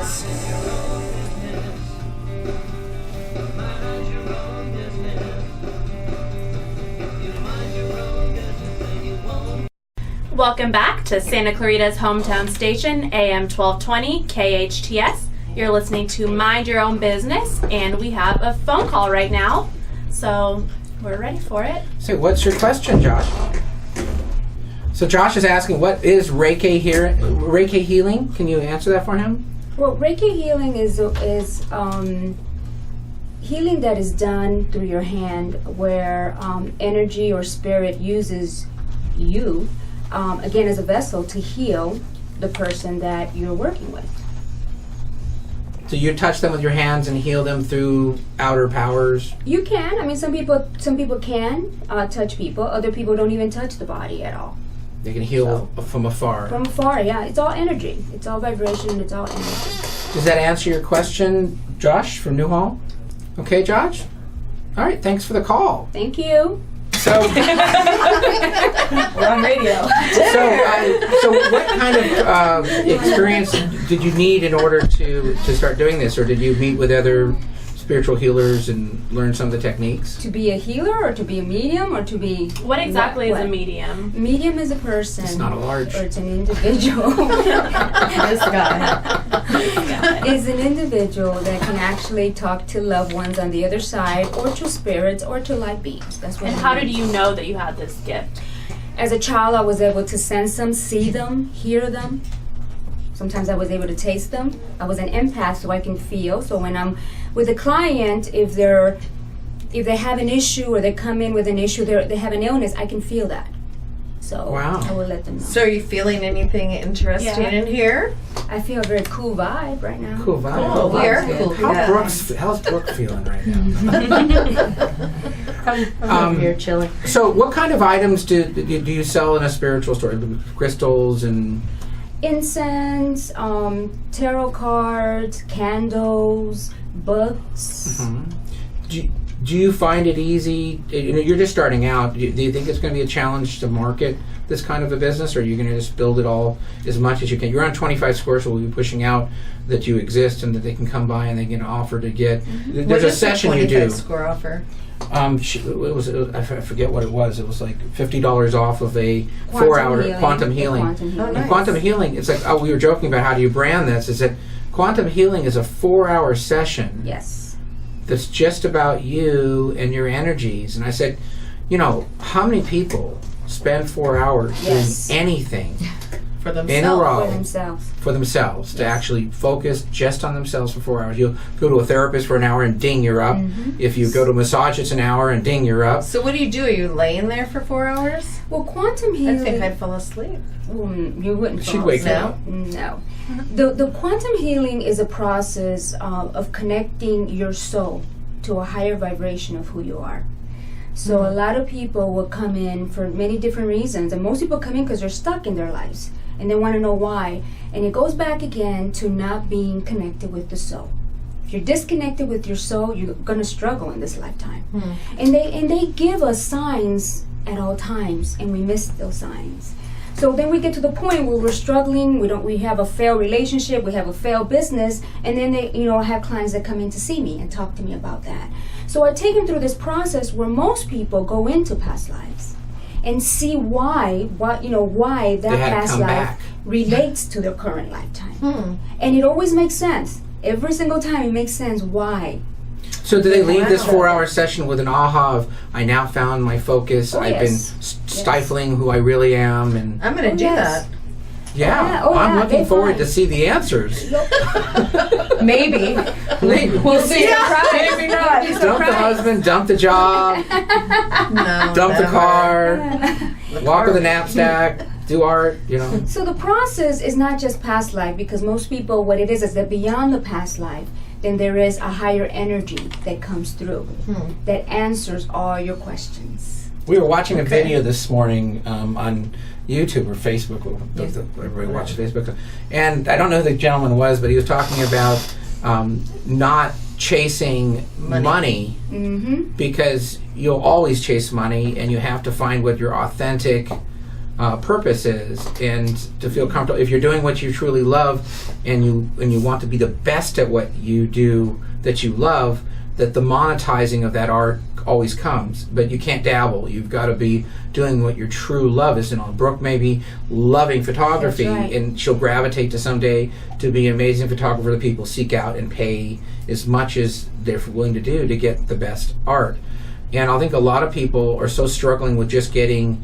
business. Welcome back to Santa Clarita's hometown station, AM 1220 KHTS. You're listening to Mind Your Own Business, and we have a phone call right now, so we're ready for it. So what's your question, Josh? So Josh is asking, what is Reiki healing? Can you answer that for him? Well, Reiki healing is healing that is done through your hand, where energy or spirit uses you, again, as a vessel to heal the person that you're working with. So you touch them with your hands and heal them through outer powers? You can. I mean, some people can touch people. Other people don't even touch the body at all. They can heal from afar. From afar, yeah. It's all energy. It's all vibration. It's all energy. Does that answer your question, Josh from Newhall? Okay, Josh? All right, thanks for the call. Thank you. So We're on radio. So what kind of experience did you need in order to start doing this, or did you meet with other spiritual healers and learn some of the techniques? To be a healer, or to be a medium, or to be... What exactly is what? a medium? Medium is a person. It's not a large. Or it's an individual. This guy. Is an individual that can actually talk to loved ones on the other side, or to spirits, or to light beings. That's what. And how did you know that you had this gift? As a child, I was able to sense them, see them, hear them. Sometimes I was able to taste them. I was an empath, so I can feel. So when I'm with a client, if they have an issue, or they come in with an issue, they have an illness, I can feel that. So wow. I will let them know. So are you feeling anything interesting in here? I feel a very cool vibe right now. Cool vibe. Oh, we're cool. How's Brooke feeling right now? I'm here chilling. So what kind of items do you sell in a spiritual store? Crystals and... Incense, tarot cards, candles, books. Mm-hmm. Do you find it easy? You're just starting out. Do you think it's going to be a challenge to market this kind of a business, or are you going to just build it all as much as you can? You're on 25 Squares, so we'll be pushing out that you exist and that they can come by and they can offer to get. Mm-hmm. There's a session you do. What is the 25 Square offer? I forget what it was. It was like $50 off of a 4-hour quantum healing. Quantum healing. Oh, nice. And quantum healing, it's like, we were joking about how do you brand this, is that quantum healing is a 4-hour session. Yes. That's just about you and your energies. And I said, how many people spend 4 hours doing anything For in a themselves. row for themselves to actually focus just on themselves for 4 hours? You'll go to a therapist for an hour and ding, you're up. Mm-hmm. If you go to a massage, it's an hour and ding, you're up. So what do? Are you laying there for 4 hours? Well, quantum healing... I think I'd fall asleep. You wouldn't She'd fall wake asleep. up. No. The quantum healing is a process of connecting your soul to a higher vibration of who you are. So a lot of people will come in for many different reasons, and most people come in because they're stuck in their lives and they want to know why. And it goes back again to not being connected with the soul. If you're disconnected with your soul, you're going to struggle in this lifetime. And they give us signs at all times, and we miss those signs. So then we get to the point where we're struggling. We have a failed relationship, we have a failed business, and then I have clients that come in to see me and talk to me about that. So I take them through this process where most people go into past lives and see why that past life relates to their current lifetime. And it always makes sense. Every single time it makes sense why. So do they leave this 4-hour session with an aha of, I now found my focus, I've been stifling who I really am, and I'm going to do that. I'm looking forward to see the answers. Maybe. We'll see. Maybe not. Dump the husband, dump the job, No. dump the never. car, walk with a knapsack, do art, So the process is not just past life, because most people, what it is that beyond the past life, then there is a higher energy that comes through that answers all your questions. We were watching a video this morning on YouTube or Facebook. Everybody watches Facebook. And I don't know who the gentleman was, but he was talking about not chasing money because you'll always chase money, and you have to find what your authentic purpose is, and to feel comfortable. If you're doing what you truly love, and you want to be the best at what you do that you love, that the monetizing of that art always comes. But you can't dabble. You've got to be doing what your true love is. And Brooke may be loving photography, That's right. and she'll gravitate to someday to be an amazing photographer that people seek out and pay as much as they're willing to do to get the best art. And I think a lot of people are so struggling with just getting,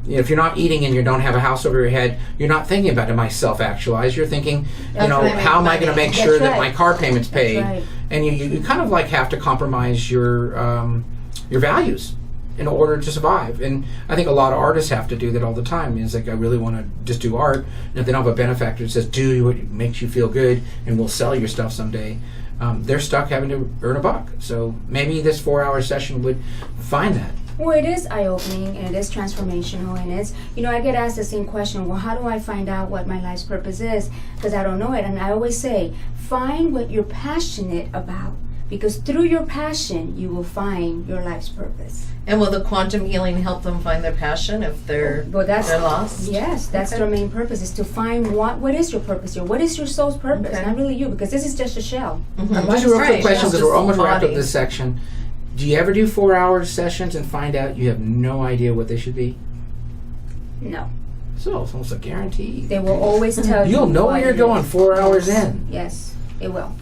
if you're not eating and you don't have a house over your head, you're not thinking about, am I self-actualized? You're thinking, That's when I make how am I going to money. make sure That's that right. my car payment's That's paid? right. And you kind of like have to compromise your values in order to survive. And I think a lot of artists have to do that all the time. It's like, I really want to just do art. And if they don't have a benefactor that says, do what makes you feel good and we'll sell your stuff someday, they're stuck having to earn a buck. So maybe this 4-hour session would find that. Well, it is eye-opening and it is transformational, and it's, I get asked the same question, well, how do I find out what my life's purpose is? Because I don't know it. And I always say, find what you're passionate about, because through your passion, you will find your life's purpose. And will the quantum healing help them find their passion if they're lost? Yes, that's Okay. their main purpose, is to find what is your purpose here? What is your soul's purpose? Okay. Not really you, because this is just a shell. Just a real quick question, because we're almost wrapped up body. this section. Do you ever do 4-hour sessions and find out you have no idea what they should be? No. So it's almost a guarantee. They will always tell you. You'll know what where you're it going is. 4 hours Yes. in. Yes, it will.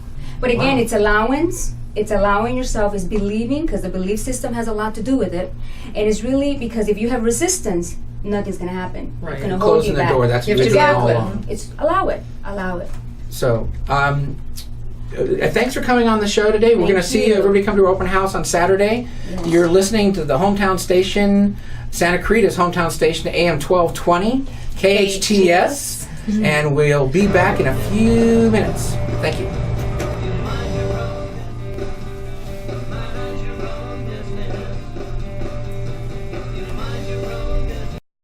But again, Wow. it's allowance. It's allowing yourself, it's believing, because the belief system has a lot to do with it. And it's really because if you have resistance, nothing's going to happen. Right. It's going to hold Closing you the back. door, that's You what have you're to doing all get along. with It's allow it. Allow it. So, thanks for coming on the show today. We're going to Thank see you. everybody come to our open house on Saturday. Yes. You're listening to the hometown station, Santa Clarita's hometown station, AM 1220, KHTS, and we'll be back in a few minutes. Thank you.